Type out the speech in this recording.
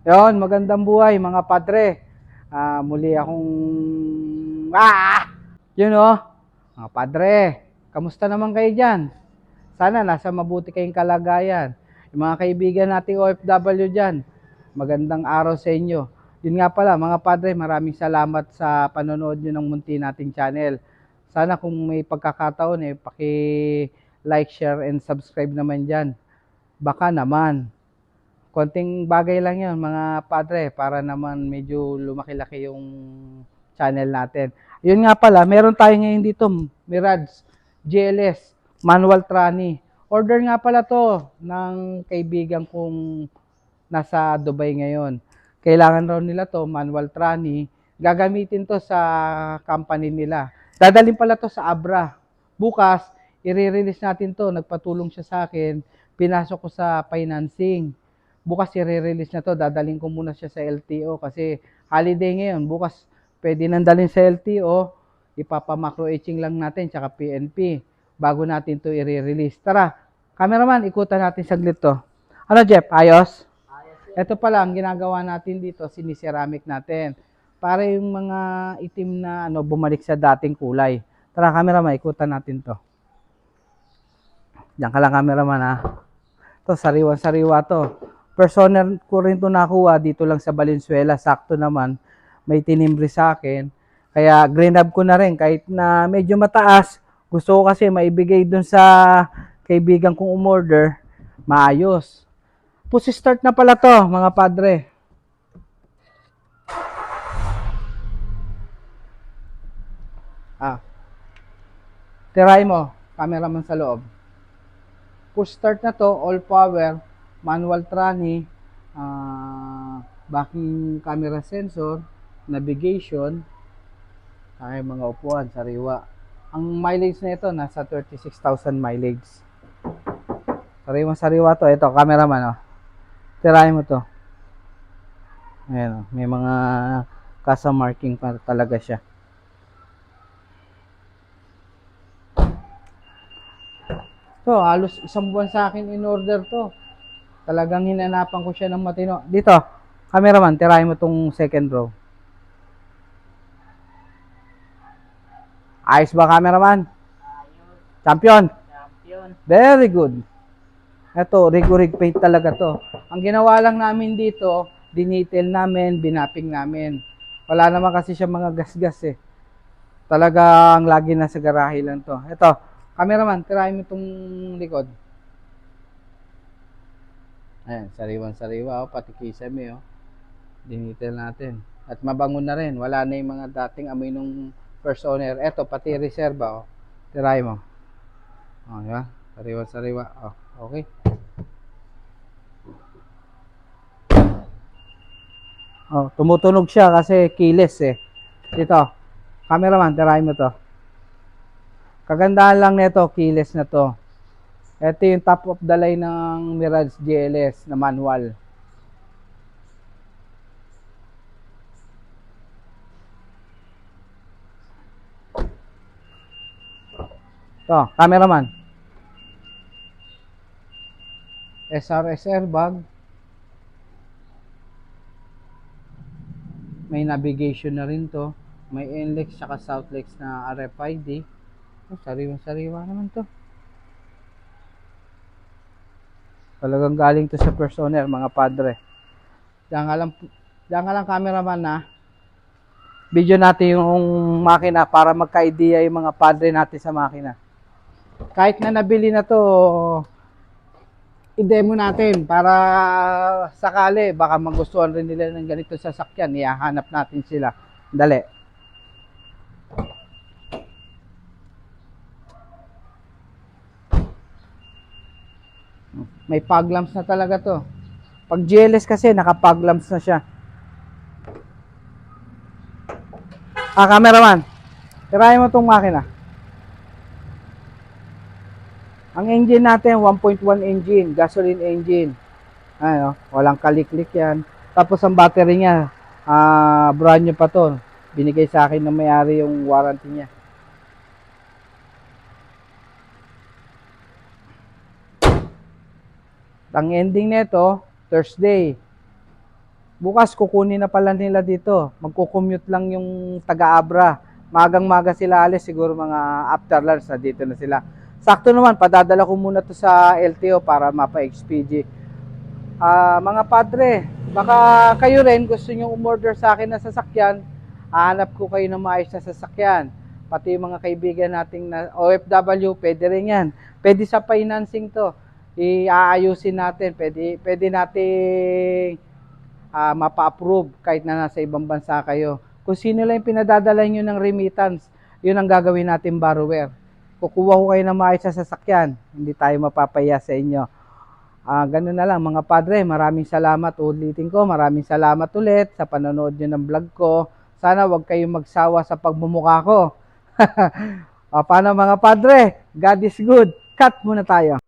Yon, magandang buhay mga padre. Muli akong yun oh, mga padre. Kamusta naman kayo diyan? Sana nasa mabuti kayong kalagayan. Yung mga kaibigan nating OFW diyan, magandang araw sa inyo. Yun nga pala mga padre, maraming salamat sa panonood nyo ng munti nating channel. Sana kung may pagkakataon paki-like, share, and subscribe naman diyan. Baka naman konting bagay lang yun mga padre para naman medyo lumaki-laki yung channel natin. Yun nga pala, meron tayo ngayon dito, Mirage GLS manual tranny. Order nga pala to ng kaibigan kong nasa Dubai ngayon. Kailangan raw nila to, manual tranny. Gagamitin to sa company nila. Dadalhin pala to sa Abra. Bukas, i-release natin to. Nagpatulong siya sa akin. Pinasok ko sa financing. Bukas i-release na to. Dadalhin ko muna siya sa LTO kasi holiday ngayon. Bukas pwede nang dalhin sa LTO. Ipapamacro etching lang natin tsaka PNP bago natin to i-release. Tara, cameraman, ikutan natin saglit to. Ano Jeff, ayos? Ito pala ang ginagawa natin dito, siniceramic natin. Para yung mga itim na bumalik sa dating kulay. Tara, cameraman, ikutan natin to. Diyan ka lang, cameraman ha. To, sariwan-sariwa to. Personal ko rin to nakuha dito lang sa Valenzuela. Sakto naman, may tinimbre sa akin. Kaya grab ko na rin kahit na medyo mataas. Gusto ko kasi maibigay dun sa kaibigan kong umorder. Maayos. Push start na pala to, mga padre. Tirahin mo, cameraman sa loob. Push start na to, all power, manual tranny, backing camera sensor, navigation, ay mga upuan, sariwa. Ang mileage na ito, nasa 36,000 mileage. Sariwa to. Ito, cameraman, oh. Tirahin mo to. Ayan, oh. May mga kasa marking pa talaga siya. To, halos isang buwan sa akin in order to. Talagang hinanapan ko siya ng matino. Dito, cameraman, tirahin mo tong second row. Ayos ba, cameraman? Champion? Champion. Very good. Ito, rig paint talaga to. Ang ginawa lang namin dito, dinitil namin, binapping namin. Wala naman kasi siya mga gasgas eh. Talagang lagi na sa garahe lang to. Ito, cameraman, tirahin mo itong likod. Ayan, sariwan-sariwa, oh, pati kisame, oh. Dinitil natin. At mabango na rin. Wala na yung mga dating amoy nung first owner. Ito, pati reserva, oh. Tirahin mo. Oh, diba? Sariwa-sariwa. Oh, okay. Oh, tumutunog siya kasi keyless eh. Dito, cameraman, tirahin mo to. Kagandahan lang nito, keyless na to. Ito yung top of the line ng Mirage GLS na manual. To, cameraman. SRS airbag. May navigation na rin to. May NLEX saka Southlex na RFID. Oh, sariwa-sariwa naman to. Talagang galing to sa first owner, mga padre. Diyan ka lang cameraman na. Video natin yung makina para magka-idea yung mga padre natin sa makina. Kahit na nabili na to, i-demo natin para sakali baka magustuhan rin nila ng ganito sasakyan, ihahanap natin sila. Dali. May fog lamps na talaga to. Pag GLS kasi naka-fog lamps na siya. Cameraman, tirahin mo tong makina. Ang engine natin 1.1 engine, gasoline engine. Ano, walang kalik-lik yan. Tapos ang battery niya, brand new pa to. Binigay sa akin ng may-ari yung warranty niya. Ang ending nito, Thursday. Bukas kukunin na pala nila dito. Magko-commute lang yung taga-Abra. Magang-maga sila alis, siguro mga after lunch na dito na sila. Sakto naman, padadala ko muna to sa LTO para mapa-XPG. Mga padre, baka kayo rin gusto nyo umorder sa akin ng sasakyan, hahanap ko kayo ng maayos na sasakyan. Pati yung mga kaibigan nating na OFW, pwede rin yan. Pwede sa financing to. Iaayusin natin, pwede nating mapa-approve kahit na nasa ibang bansa kayo. Kung sino lang yung pinadadala nyo ng remittance, yun ang gagawin natin borrower. Kukuha ko kayo ng maayos sa sasakyan, hindi tayo mapapaya sa inyo. Ganun na lang mga padre, maraming salamat. Ulitin ko, maraming salamat ulit sa panonood nyo ng vlog ko. Sana wag kayong magsawa sa pagmumukha ko. Paano mga padre? God is good. Cut muna tayo.